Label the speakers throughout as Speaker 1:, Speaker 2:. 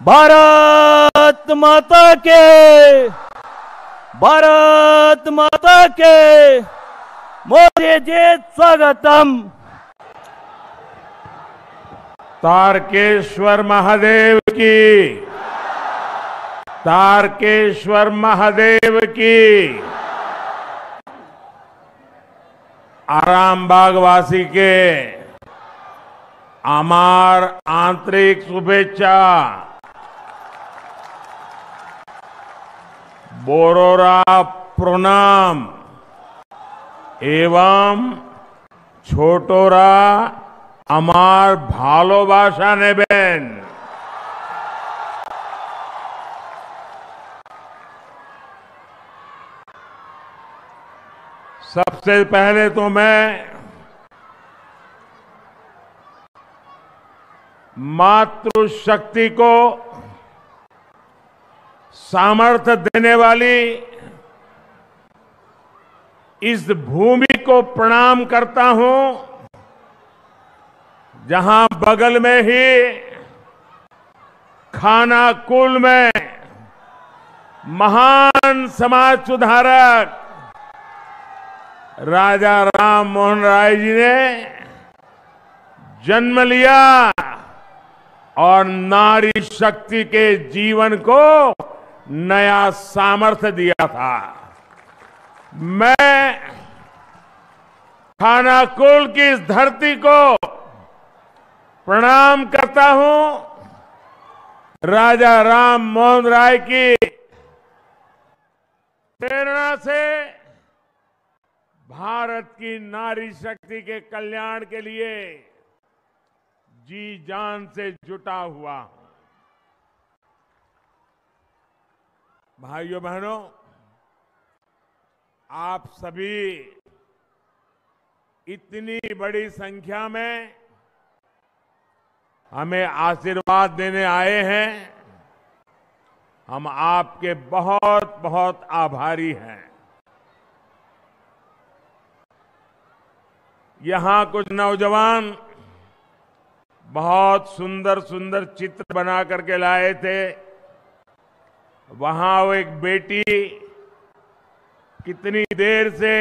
Speaker 1: भारत माता के, भारत माता के मोदी जी स्वागतम।
Speaker 2: तारकेश्वर महादेव की, तारकेश्वर महादेव की। आरामबाग वासी के आमार आंतरिक शुभेच्छा। बोरोरा प्रणाम एवं छोटोरा আমার ভালোবাসা নেবেন। सबसे पहले तो मैं मातृशक्ति को सामर्थ्य देने वाली इस भूमि को प्रणाम करता हूं, जहां बगल में ही खानाकुल में महान समाज सुधारक राजा राम मोहन राय जी ने जन्म लिया और नारी शक्ति के जीवन को नया सामर्थ्य दिया था। मैं खानाकुल की इस धरती को प्रणाम करता हूं। राजा राम मोहन राय की प्रेरणा से भारत की नारी शक्ति के कल्याण के लिए जी जान से जुटा हुआ हूं। भाइयों बहनों, आप सभी इतनी बड़ी संख्या में हमें आशीर्वाद देने आए हैं। हम आपके बहुत बहुत आभारी हैं। यहां कुछ नौजवान बहुत सुंदर सुंदर चित्र बना करके लाए थे। वहां वो एक बेटी कितनी देर से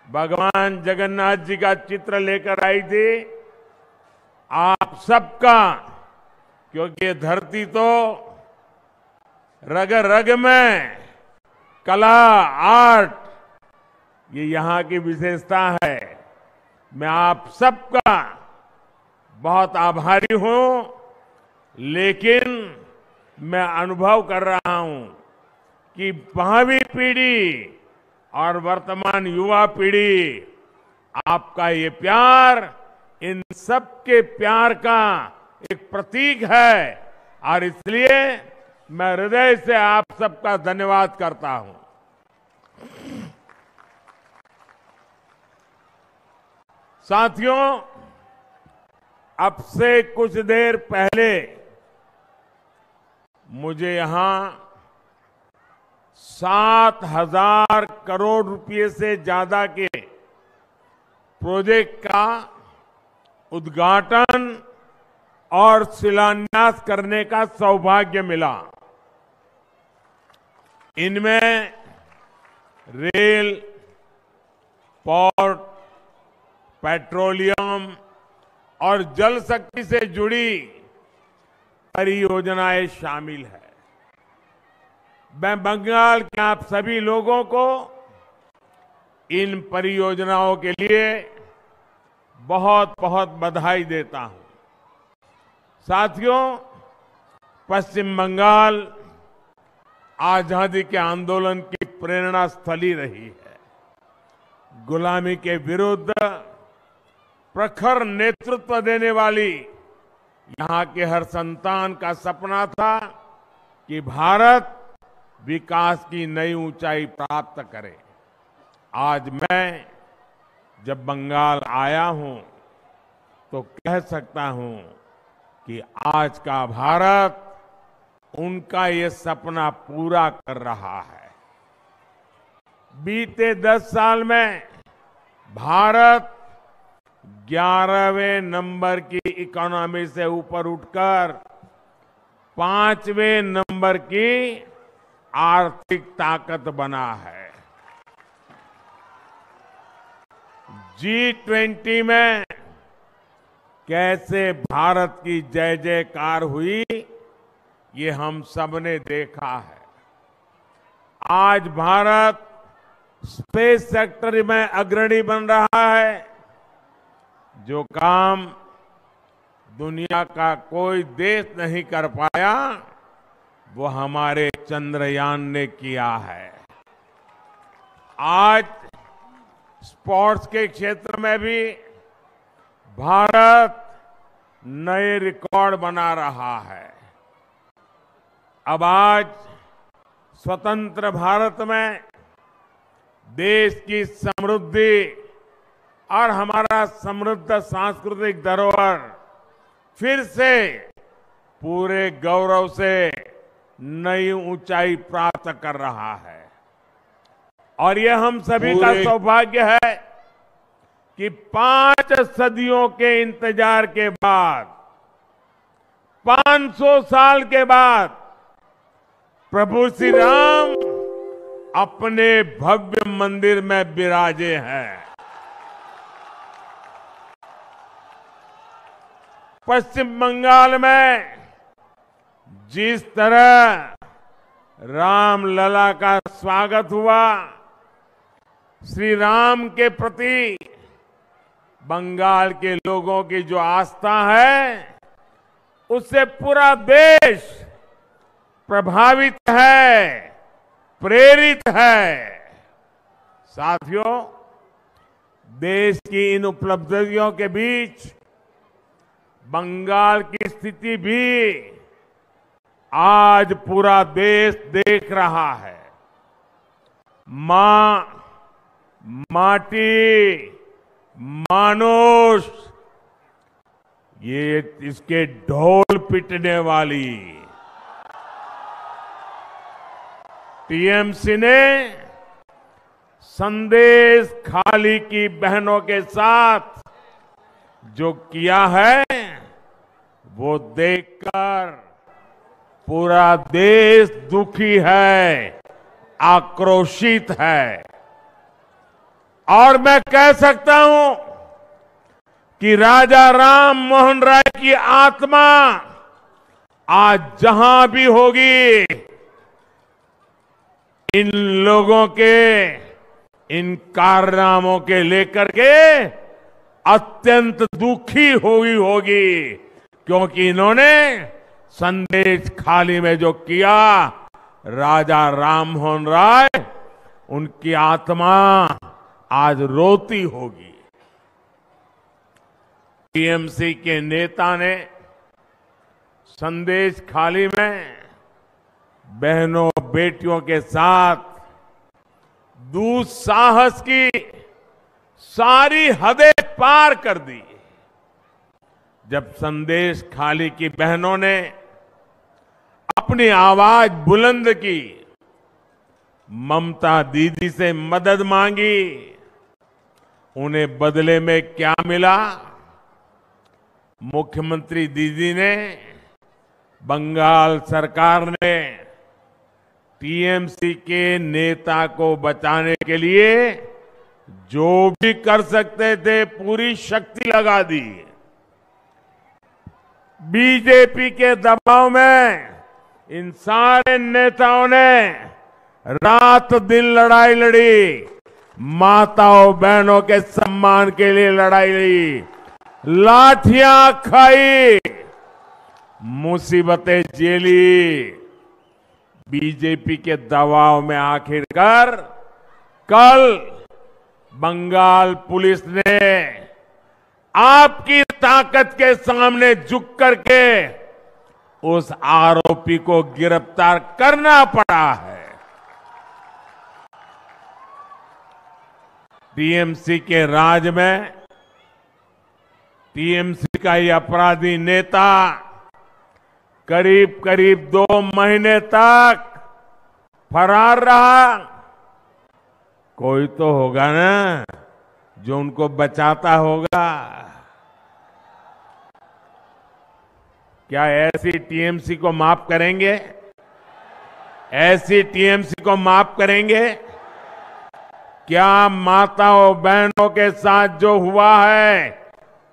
Speaker 2: भगवान जगन्नाथ जी का चित्र लेकर आई थी। आप सबका, क्योंकि ये धरती तो रग रग में कला, आर्ट, ये यहां की विशेषता है। मैं आप सबका बहुत आभारी हूं, लेकिन मैं अनुभव कर रहा हूं कि भावी पीढ़ी और वर्तमान युवा पीढ़ी आपका ये प्यार इन सबके प्यार का एक प्रतीक है और इसलिए मैं हृदय से आप सबका धन्यवाद करता हूं। साथियों, अब से कुछ देर पहले मुझे यहां 7,000 करोड़ रुपए से ज्यादा के प्रोजेक्ट का उद्घाटन और शिलान्यास करने का सौभाग्य मिला। इनमें रेल, पोर्ट, पेट्रोलियम और जल शक्ति से जुड़ी परियोजनाएं शामिल है। मैं बंगाल के आप सभी लोगों को इन परियोजनाओं के लिए बहुत बहुत बधाई देता हूं। साथियों, पश्चिम बंगाल आजादी के आंदोलन की प्रेरणा स्थली रही है। गुलामी के विरुद्ध प्रखर नेतृत्व देने वाली यहां के हर संतान का सपना था कि भारत विकास की नई ऊंचाई प्राप्त करे। आज मैं जब बंगाल आया हूं तो कह सकता हूं कि आज का भारत उनका ये सपना पूरा कर रहा है। बीते 10 साल में भारत 11वें नंबर की इकोनॉमी से ऊपर उठकर 5वें नंबर की आर्थिक ताकत बना है। G20 में कैसे भारत की जय जयकार हुई, ये हम सबने देखा है। आज भारत स्पेस सेक्टर में अग्रणी बन रहा है। जो काम दुनिया का कोई देश नहीं कर पाया, वो हमारे चंद्रयान ने किया है। आज स्पोर्ट्स के क्षेत्र में भी भारत नए रिकॉर्ड बना रहा है। अब आज स्वतंत्र भारत में देश की समृद्धि और हमारा समृद्ध सांस्कृतिक धरोहर फिर से पूरे गौरव से नई ऊंचाई प्राप्त कर रहा है। और यह हम सभी का सौभाग्य है कि 5 सदियों के इंतजार के बाद, 500 साल के बाद प्रभु श्री राम अपने भव्य मंदिर में विराजे हैं। पश्चिम बंगाल में जिस तरह रामलला का स्वागत हुआ, श्री राम के प्रति बंगाल के लोगों की जो आस्था है, उससे पूरा देश प्रभावित है, प्रेरित है। साथियों, देश की इन उपलब्धियों के बीच बंगाल की स्थिति भी आज पूरा देश देख रहा है। मां, माटी, मानुष, ये इसके ढोल पिटने वाली टीएमसी ने संदेश खाली की बहनों के साथ जो किया है, वो देखकर पूरा देश दुखी है, आक्रोशित है। और मैं कह सकता हूं कि राजा राम मोहन राय की आत्मा आज जहां भी होगी, इन लोगों के इन कारनामों के लेकर के अत्यंत दुखी हुई होगी, क्योंकि इन्होंने संदेश खाली में जो किया, राजा राम मोहन राय, उनकी आत्मा आज रोती होगी। टीएमसी के नेता ने संदेश खाली में बहनों बेटियों के साथ दुस्साहस की सारी हदें पार कर दी। जब संदेश खाली की बहनों ने अपनी आवाज बुलंद की, ममता दीदी से मदद मांगी, उन्हें बदले में क्या मिला? मुख्यमंत्री दीदी ने, बंगाल सरकार ने टीएमसी के नेता को बचाने के लिए जो भी कर सकते थे, पूरी शक्ति लगा दी। बीजेपी के दबाव में इन सारे नेताओं ने रात दिन लड़ाई लड़ी, माताओं बहनों के सम्मान के लिए लड़ाई लड़ी, लाठियां खाई, मुसीबतें झेली। बीजेपी के दबाव में आखिरकार कल बंगाल पुलिस ने आपकी ताकत के सामने झुक करके उस आरोपी को गिरफ्तार करना पड़ा है। टीएमसी के राज में टीएमसी का ये अपराधी नेता करीब करीब 2 महीने तक फरार रहा। कोई तो होगा ना जो उनको बचाता होगा। क्या ऐसी टीएमसी को माफ करेंगे? ऐसी टीएमसी को माफ करेंगे? क्या माताओं बहनों के साथ जो हुआ है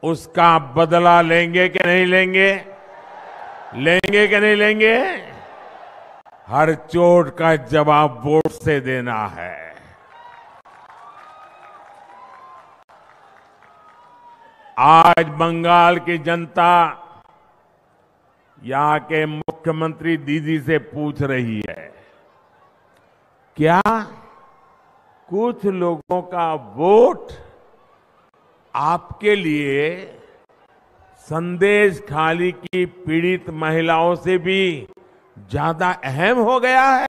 Speaker 2: उसका बदला लेंगे कि नहीं लेंगे? लेंगे कि नहीं लेंगे? हर चोट का जवाब वोट से देना है। आज बंगाल की जनता यहां के मुख्यमंत्री दीदी से पूछ रही है, क्या कुछ लोगों का वोट आपके लिए संदेश खाली की पीड़ित महिलाओं से भी ज्यादा अहम हो गया है?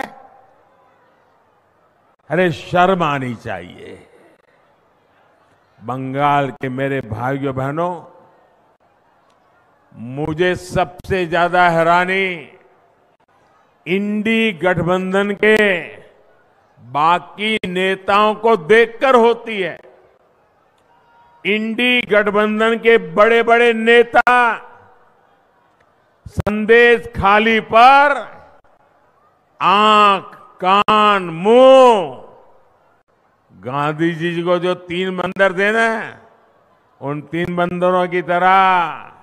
Speaker 2: अरे शर्म आनी चाहिए। बंगाल के मेरे भाइयों बहनों, मुझे सबसे ज्यादा हैरानी इंडी गठबंधन के बाकी नेताओं को देखकर होती है। इंडी गठबंधन के बड़े बड़े नेता संदेश खाली पर आंख, कान, मुंह, गांधी जी को जो 3 बंदर देना है, उन 3 बंदरों की तरह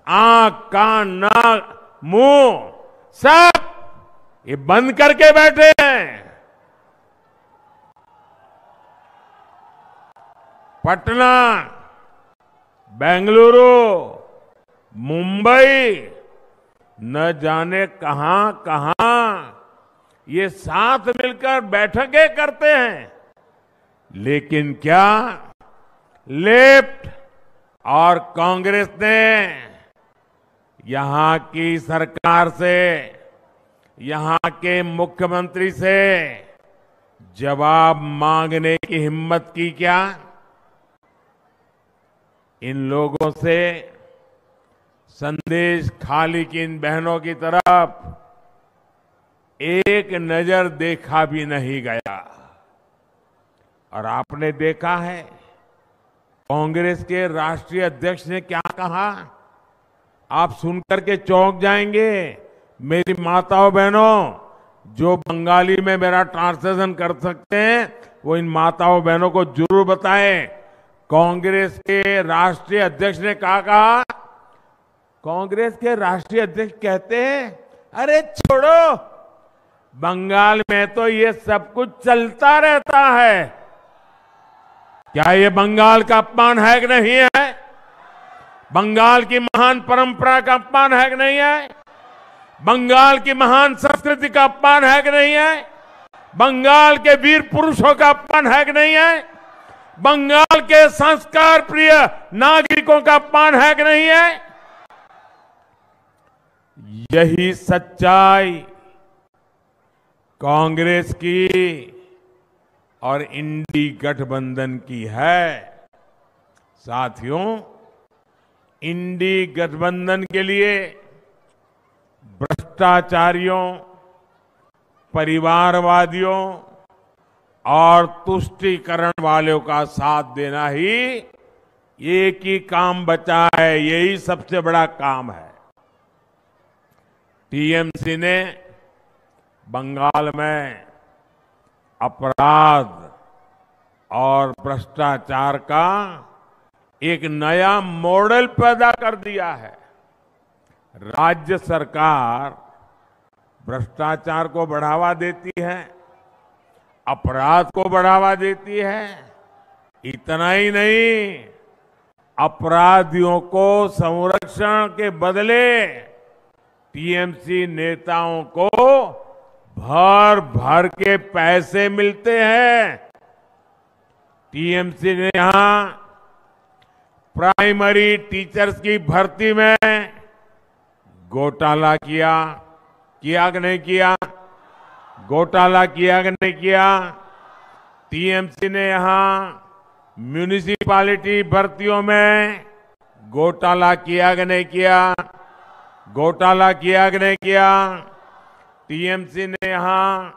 Speaker 2: आंख, कान, नाक, मुंह सब ये बंद करके बैठे हैं। पटना, बेंगलुरु, मुंबई, न जाने कहां कहां ये साथ मिलकर बैठकें करते हैं, लेकिन क्या लेफ्ट और कांग्रेस ने यहां की सरकार से, यहां के मुख्यमंत्री से जवाब मांगने की हिम्मत की क्या? इन लोगों से संदेश खाली की इन बहनों की तरफ एक नजर देखा भी नहीं गया। और आपने देखा है कांग्रेस के राष्ट्रीय अध्यक्ष ने क्या कहा? आप सुनकर के चौंक जाएंगे। मेरी माताओं बहनों, जो बंगाली में मेरा ट्रांसलेशन कर सकते हैं वो इन माताओं बहनों को जरूर बताएं। कांग्रेस के राष्ट्रीय अध्यक्ष ने क्या कहा? कांग्रेस के राष्ट्रीय अध्यक्ष कहते हैं, अरे छोड़ो, बंगाल में तो ये सब कुछ चलता रहता है। क्या ये बंगाल का अपमान है कि नहीं है? बंगाल की महान परंपरा का अपमान है कि नहीं है? बंगाल की महान संस्कृति का अपमान है कि नहीं है? बंगाल के वीर पुरुषों का अपमान है कि नहीं है? बंगाल के संस्कार प्रिय नागरिकों का अपमान है कि नहीं है? यही सच्चाई कांग्रेस की और इंडी गठबंधन की है। साथियों, इंडी गठबंधन के लिए भ्रष्टाचारियों, परिवारवादियों और तुष्टीकरण वालों का साथ देना ही एक ही काम बचा है। यही सबसे बड़ा काम है। टीएमसी ने बंगाल में अपराध और भ्रष्टाचार का एक नया मॉडल पैदा कर दिया है। राज्य सरकार भ्रष्टाचार को बढ़ावा देती है, अपराध को बढ़ावा देती है। इतना ही नहीं, अपराधियों को संरक्षण के बदले टीएमसी नेताओं को भर भर के पैसे मिलते हैं। टीएमसी ने यहां प्राइमरी टीचर्स की भर्ती में घोटाला किया कि नहीं किया? घोटाला किया कि नहीं किया? टीएमसी ने यहां म्यूनिसिपैलिटी भर्तियों में घोटाला किया कि नहीं किया? घोटाला किया कि नहीं किया? टीएमसी ने यहां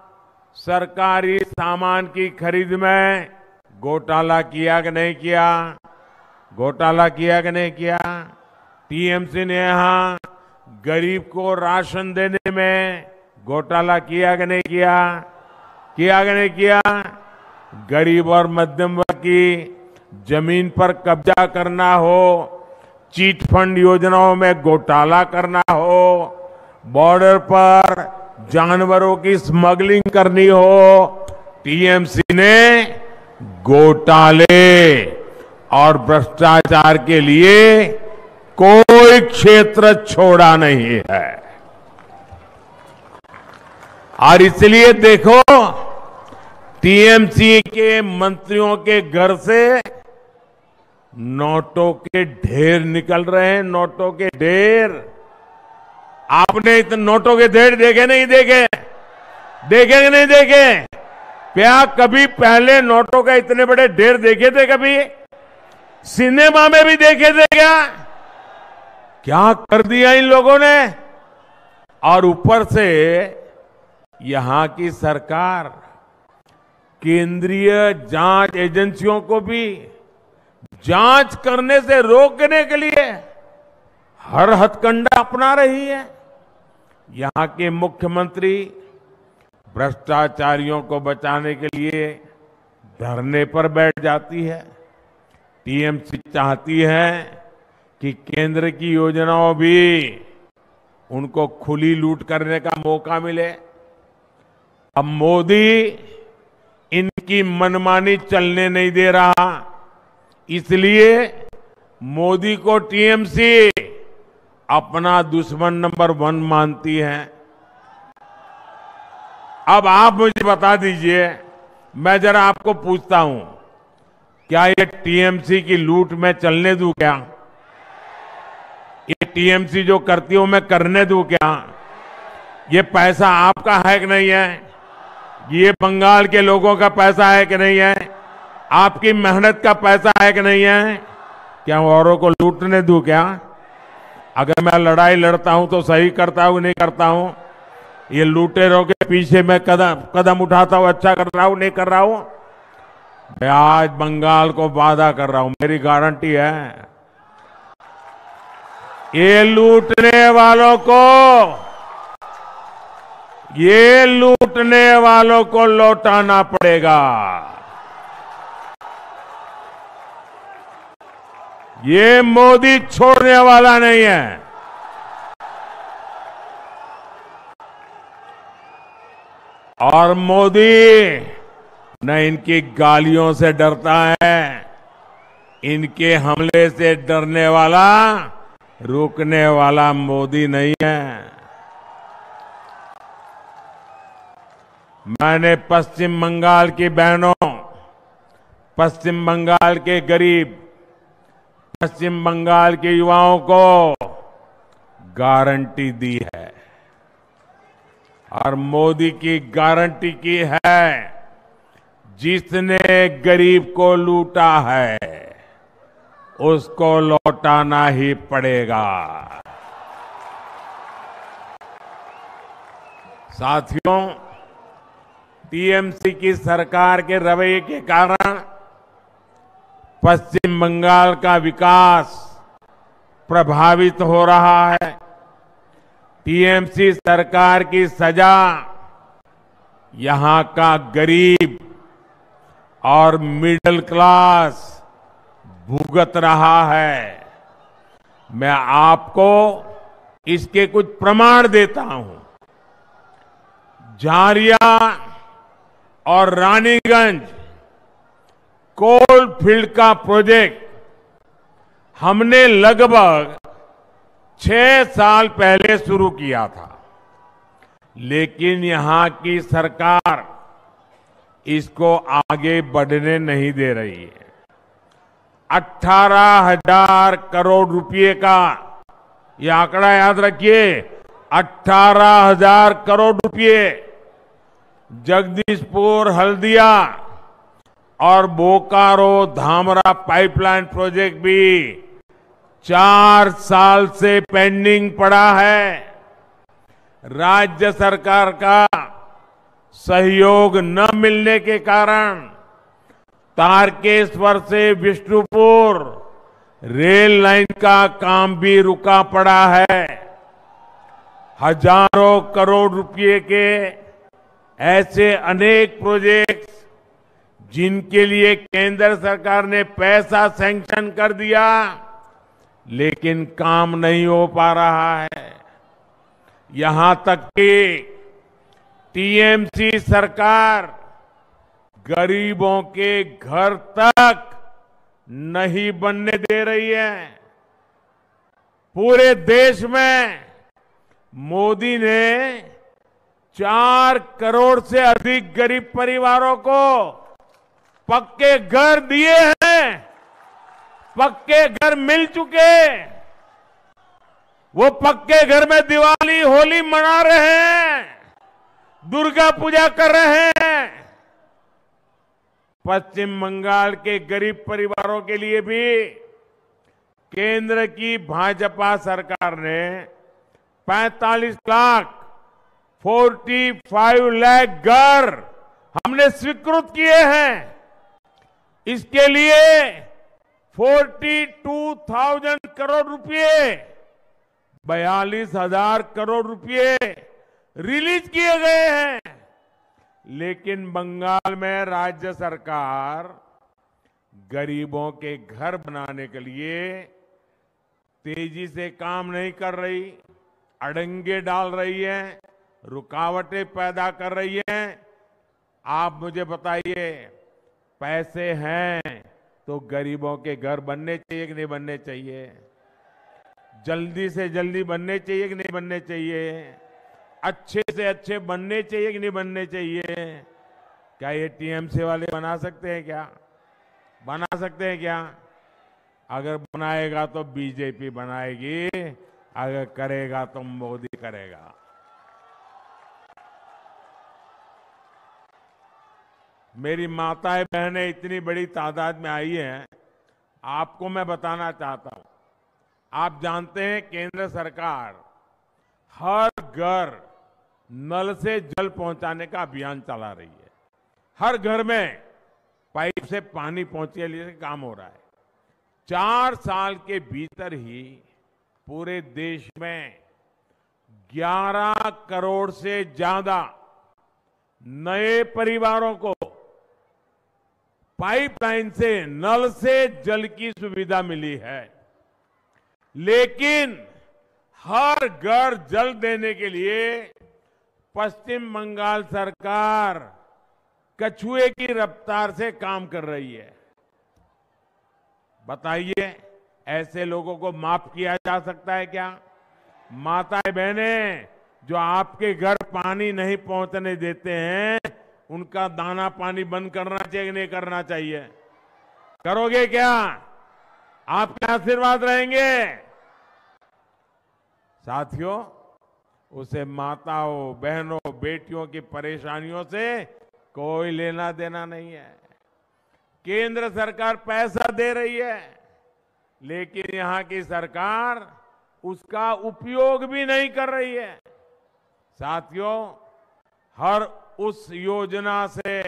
Speaker 2: सरकारी सामान की खरीद में घोटाला किया कि नहीं किया? घोटाला किया कि नहीं किया? टीएमसी ने यहां गरीब को राशन देने में घोटाला किया कि नहीं किया? किया कि नहीं किया? गरीब और मध्यम वर्ग की जमीन पर कब्जा करना हो, चीट फंड योजनाओं में घोटाला करना हो, बॉर्डर पर जानवरों की स्मगलिंग करनी हो, टीएमसी ने घोटाले और भ्रष्टाचार के लिए कोई क्षेत्र छोड़ा नहीं है। और इसलिए देखो, टीएमसी के मंत्रियों के घर से नोटों के ढेर निकल रहे हैं, नोटों के ढेर। आपने इतने नोटों के ढेर देखे नहीं देखे? देखे कि नहीं देखे? क्या कभी पहले नोटों का इतने बड़े ढेर देखे थे? कभी सिनेमा में भी देखे थे क्या? क्या कर दिया इन लोगों ने। और ऊपर से यहां की सरकार केंद्रीय जांच एजेंसियों को भी जांच करने से रोकने के लिए हर हथकंडा अपना रही है। यहां के मुख्यमंत्री भ्रष्टाचारियों को बचाने के लिए धरने पर बैठ जाती है। टीएमसी चाहती है कि केंद्र की योजनाओं भी उनको खुली लूट करने का मौका मिले। अब मोदी इनकी मनमानी चलने नहीं दे रहा, इसलिए मोदी को टीएमसी अपना दुश्मन नंबर 1 मानती है। अब आप मुझे बता दीजिए, मैं जरा आपको पूछता हूं, क्या ये टीएमसी की लूट मैं चलने दूं क्या? ये टीएमसी जो करती हो मैं करने दूं क्या? ये पैसा आपका है कि नहीं है? ये बंगाल के लोगों का पैसा है कि नहीं है? आपकी मेहनत का पैसा है कि नहीं है? क्या औरों को लूटने दूं क्या? अगर मैं लड़ाई लड़ता हूं तो सही करता हूं नहीं करता हूं? ये लूटेरों के पीछे मैं कदम उठाता हूं, अच्छा कर रहा हूं नहीं कर रहा हूं? मैं आज बंगाल को वादा कर रहा हूं, मेरी गारंटी है, ये लूटने वालों को लौटाना पड़ेगा। ये मोदी छोड़ने वाला नहीं है। और मोदी न इनकी गालियों से डरता है, इनके हमले से डरने वाला, रुकने वाला मोदी नहीं है। मैंने पश्चिम बंगाल की बहनों, पश्चिम बंगाल के गरीब, पश्चिम बंगाल के युवाओं को गारंटी दी है और मोदी की गारंटी की है, जिसने गरीब को लूटा है उसको लौटाना ही पड़ेगा। साथियों, टीएमसी की सरकार के रवैये के कारण पश्चिम बंगाल का विकास प्रभावित हो रहा है। टीएमसी सरकार की सजा यहां का गरीब और मिडिल क्लास भुगत रहा है। मैं आपको इसके कुछ प्रमाण देता हूं। झारिया और रानीगंज कोल फील्ड का प्रोजेक्ट हमने लगभग 6 साल पहले शुरू किया था, लेकिन यहां की सरकार इसको आगे बढ़ने नहीं दे रही है। 18,000 करोड़ रुपए का यह आंकड़ा याद रखिए, 18,000 करोड़ रुपए जगदीशपुर, हल्दिया और बोकारो धामरा पाइपलाइन प्रोजेक्ट भी 4 साल से पेंडिंग पड़ा है। राज्य सरकार का सहयोग न मिलने के कारण तारकेश्वर से विष्णुपुर रेल लाइन का काम भी रुका पड़ा है। हजारों करोड़ रुपए के ऐसे अनेक प्रोजेक्ट्स जिनके लिए केंद्र सरकार ने पैसा सैंक्शन कर दिया, लेकिन काम नहीं हो पा रहा है। यहां तक कि टीएमसी सरकार गरीबों के घर तक नहीं बनने दे रही है। पूरे देश में मोदी ने 4 करोड़ से अधिक गरीब परिवारों को पक्के घर दिए हैं, पक्के घर मिल चुके। वो पक्के घर में दिवाली होली मना रहे हैं, दुर्गा पूजा कर रहे हैं। पश्चिम बंगाल के गरीब परिवारों के लिए भी केंद्र की भाजपा सरकार ने 45 लाख घर हमने स्वीकृत किए हैं। इसके लिए 42,000 करोड़ रुपए, 42,000 करोड़ रुपए रिलीज किए गए हैं। लेकिन बंगाल में राज्य सरकार गरीबों के घर बनाने के लिए तेजी से काम नहीं कर रही, अड़ंगे डाल रही है, रुकावटें पैदा कर रही है। आप मुझे बताइए, पैसे हैं तो गरीबों के घर बनने चाहिए कि नहीं बनने चाहिए? जल्दी से जल्दी बनने चाहिए कि नहीं बनने चाहिए? अच्छे से अच्छे बनने चाहिए कि नहीं बनने चाहिए? क्या ये टीएमसी वाले बना सकते हैं क्या? बना सकते हैं क्या? अगर बनाएगा तो बीजेपी बनाएगी, अगर करेगा तो मोदी करेगा। मेरी माताएं बहनें इतनी बड़ी तादाद में आई हैं, आपको मैं बताना चाहता हूं। आप जानते हैं केंद्र सरकार हर घर नल से जल पहुंचाने का अभियान चला रही है। हर घर में पाइप से पानी पहुंचे लिए काम हो रहा है। 4 साल के भीतर ही पूरे देश में 11 करोड़ से ज्यादा नए परिवारों को पाइपलाइन से, नल से जल की सुविधा मिली है। लेकिन हर घर जल देने के लिए पश्चिम बंगाल सरकार कछुए की रफ्तार से काम कर रही है। बताइए, ऐसे लोगों को माफ किया जा सकता है क्या? माताएं बहनें जो आपके घर पानी नहीं पहुंचने देते हैं, उनका दाना पानी बंद करना चाहिए कि नहीं करना चाहिए? करोगे क्या? आपके आशीर्वाद रहेंगे। साथियों, उसे माताओं, बहनों, बेटियों की परेशानियों से कोई लेना देना नहीं है। केंद्र सरकार पैसा दे रही है, लेकिन यहां की सरकार उसका उपयोग भी नहीं कर रही है। साथियों, हर उस योजना से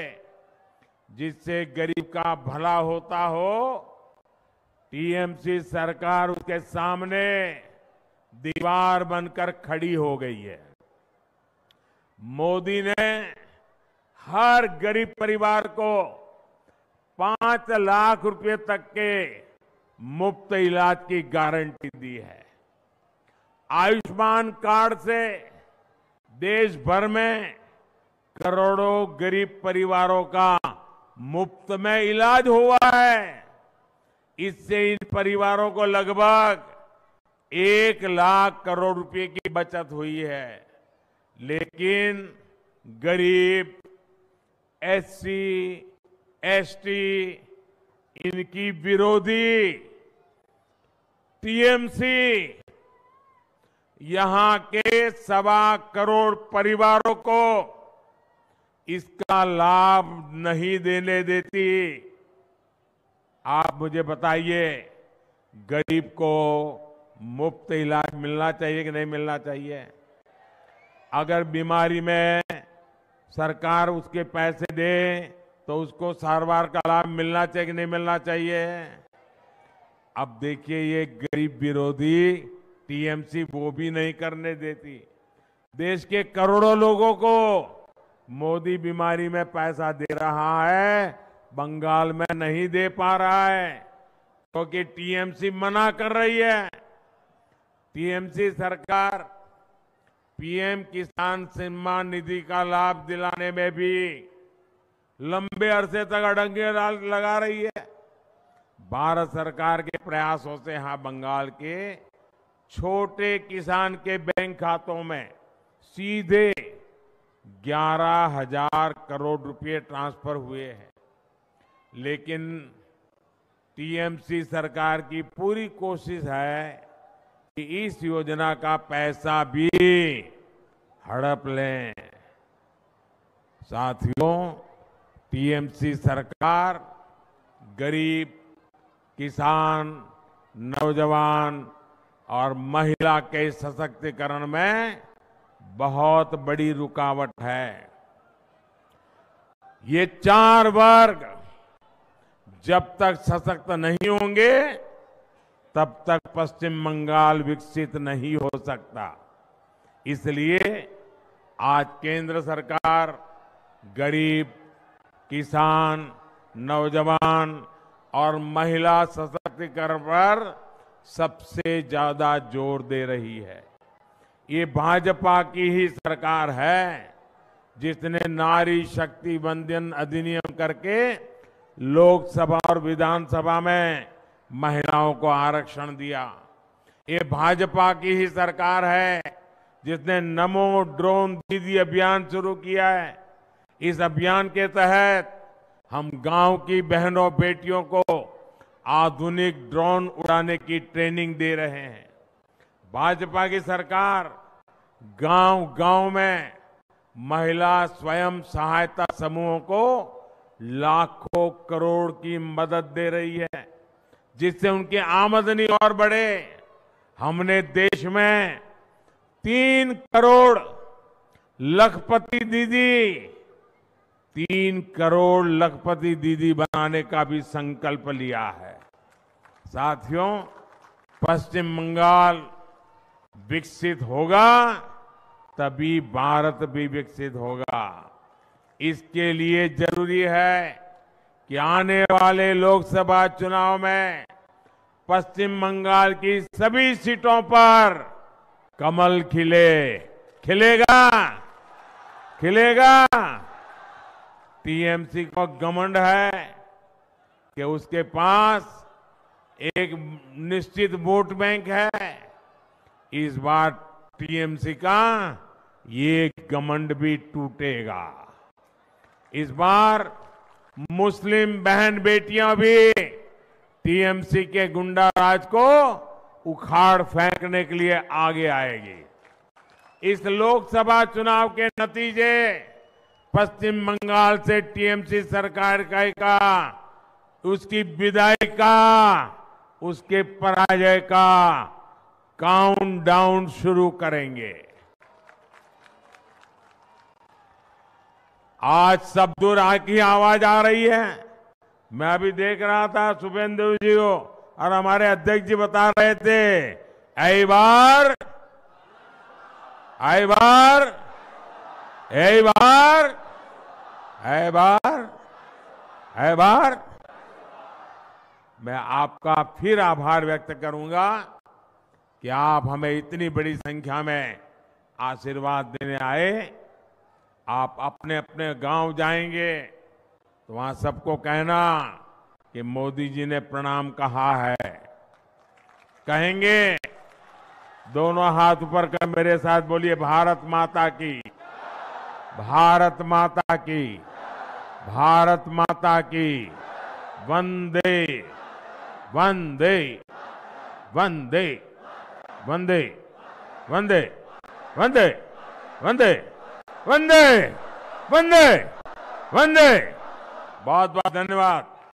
Speaker 2: जिससे गरीब का भला होता हो, टीएमसी सरकार उसके सामने दीवार बनकर खड़ी हो गई है। मोदी ने हर गरीब परिवार को 5 लाख रुपए तक के मुफ्त इलाज की गारंटी दी है। आयुष्मान कार्ड से देश भर में करोड़ों गरीब परिवारों का मुफ्त में इलाज हुआ है। इससे इन परिवारों को लगभग 1 लाख करोड़ रुपए की बचत हुई है। लेकिन गरीब, एससी, एसटी, इनकी विरोधी टीएमसी यहां के 1.25 करोड़ परिवारों को इसका लाभ नहीं देने देती। आप मुझे बताइए, गरीब को मुफ्त इलाज मिलना चाहिए कि नहीं मिलना चाहिए? अगर बीमारी में सरकार उसके पैसे दे तो उसको सारवार का लाभ मिलना चाहिए कि नहीं मिलना चाहिए? अब देखिए ये गरीब विरोधी टीएमसी वो भी नहीं करने देती। देश के करोड़ों लोगों को मोदी बीमारी में पैसा दे रहा है, बंगाल में नहीं दे पा रहा है क्योंकि टीएमसी मना कर रही है। टीएमसी सरकार पीएम किसान सम्मान निधि का लाभ दिलाने में भी लंबे अरसे तक अड़ंगे लगा रही है। भारत सरकार के प्रयासों से यहां बंगाल के छोटे किसान के बैंक खातों में सीधे 11,000 करोड़ रुपए ट्रांसफर हुए हैं। लेकिन टीएमसी सरकार की पूरी कोशिश है कि इस योजना का पैसा भी हड़प लें। साथियों, टीएमसी सरकार गरीब, किसान, नौजवान और महिला के सशक्तिकरण में बहुत बड़ी रुकावट है। ये 4 वर्ग जब तक सशक्त नहीं होंगे तब तक पश्चिम बंगाल विकसित नहीं हो सकता। इसलिए आज केंद्र सरकार गरीब, किसान, नौजवान और महिला सशक्तिकरण पर सबसे ज्यादा जोर दे रही है। ये भाजपा की ही सरकार है जिसने नारी शक्ति वंदन अधिनियम करके लोकसभा और विधानसभा में महिलाओं को आरक्षण दिया। ये भाजपा की ही सरकार है जिसने नमो ड्रोन दीदी अभियान शुरू किया है। इस अभियान के तहत हम गांव की बहनों बेटियों को आधुनिक ड्रोन उड़ाने की ट्रेनिंग दे रहे हैं। भाजपा की सरकार गांव-गांव में महिला स्वयं सहायता समूहों को लाखों करोड़ की मदद दे रही है जिससे उनकी आमदनी और बढ़े। हमने देश में 3 करोड़ लखपति दीदी 3 करोड़ लखपति दीदी बनाने का भी संकल्प लिया है। साथियों, पश्चिम बंगाल विकसित होगा तभी भारत भी विकसित होगा। इसके लिए जरूरी है कि आने वाले लोकसभा चुनाव में पश्चिम बंगाल की सभी सीटों पर कमल खिलेगा। टीएमसी को घमंड है कि उसके पास एक निश्चित वोट बैंक है। इस बार टीएमसी का ये घमंड भी टूटेगा। इस बार मुस्लिम बहन बेटियां भी टीएमसी के गुंडा राज को उखाड़ फेंकने के लिए आगे आएगी। इस लोकसभा चुनाव के नतीजे पश्चिम बंगाल से टीएमसी सरकार का उसकी विदाई का, उसके पराजय का काउंटडाउन शुरू करेंगे। आज सब दूर की आवाज आ रही है। मैं अभी देख रहा था शुभेंदु जी को और हमारे अध्यक्ष जी बता रहे थे, ऐ बार मैं आपका फिर आभार व्यक्त करूंगा कि आप हमें इतनी बड़ी संख्या में आशीर्वाद देने आए। आप अपने अपने गांव जाएंगे तो वहां सबको कहना कि मोदी जी ने प्रणाम कहा है। कहेंगे, दोनों हाथ ऊपर कर मेरे साथ बोलिए, भारत माता की, भारत माता की, भारत माता की, वंदे वंदे वंदे वंदे वंदे वंदे वंदे वंदे वंदे वंदे। बहुत बहुत धन्यवाद।